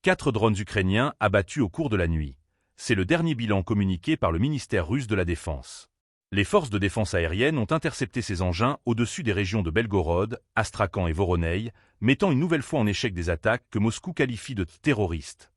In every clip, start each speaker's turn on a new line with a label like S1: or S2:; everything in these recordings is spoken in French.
S1: 4 drones ukrainiens abattus au cours de la nuit. C'est le dernier bilan communiqué par le ministère russe de la Défense. Les forces de défense aérienne ont intercepté ces engins au-dessus des régions de Belgorod, Astrakhan et Voronezh, mettant une nouvelle fois en échec des attaques que Moscou qualifie de terroristes.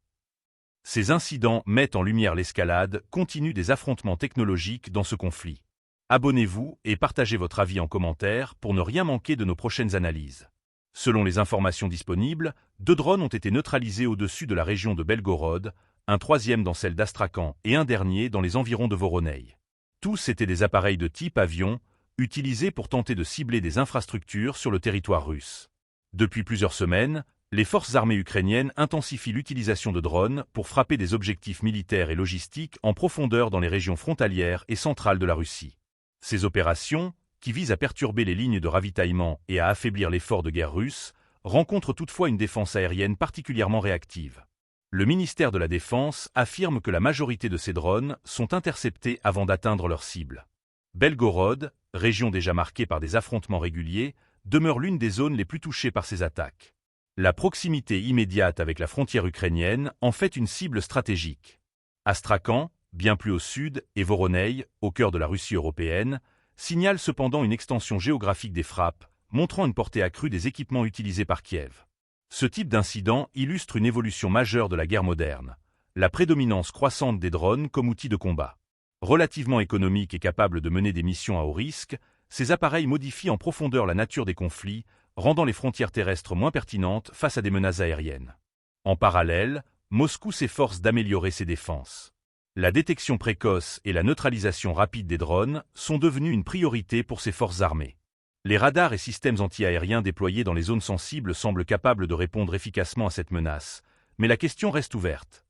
S1: Ces incidents mettent en lumière l'escalade continue des affrontements technologiques dans ce conflit. Abonnez-vous et partagez votre avis en commentaire pour ne rien manquer de nos prochaines analyses. Selon les informations disponibles, 2 drones ont été neutralisés au-dessus de la région de Belgorod, un 3e dans celle d'Astrakhan et un dernier dans les environs de Voronezh. Tous étaient des appareils de type avion, utilisés pour tenter de cibler des infrastructures sur le territoire russe. Depuis plusieurs semaines, les forces armées ukrainiennes intensifient l'utilisation de drones pour frapper des objectifs militaires et logistiques en profondeur dans les régions frontalières et centrales de la Russie. Ces opérations, qui visent à perturber les lignes de ravitaillement et à affaiblir l'effort de guerre russe, rencontrent toutefois une défense aérienne particulièrement réactive. Le ministère de la Défense affirme que la majorité de ces drones sont interceptés avant d'atteindre leur cible. Belgorod, région déjà marquée par des affrontements réguliers, demeure l'une des zones les plus touchées par ces attaques. La proximité immédiate avec la frontière ukrainienne en fait une cible stratégique. Astrakhan, bien plus au sud, et Voronezh, au cœur de la Russie européenne, signalent cependant une extension géographique des frappes, montrant une portée accrue des équipements utilisés par Kiev. Ce type d'incident illustre une évolution majeure de la guerre moderne, la prédominance croissante des drones comme outil de combat. Relativement économiques et capables de mener des missions à haut risque, ces appareils modifient en profondeur la nature des conflits, rendant les frontières terrestres moins pertinentes face à des menaces aériennes. En parallèle, Moscou s'efforce d'améliorer ses défenses. La détection précoce et la neutralisation rapide des drones sont devenus une priorité pour ses forces armées. Les radars et systèmes anti-aériens déployés dans les zones sensibles semblent capables de répondre efficacement à cette menace, mais la question reste ouverte.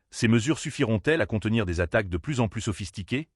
S1: Ces mesures suffiront-elles à contenir des attaques de plus en plus sophistiquées ?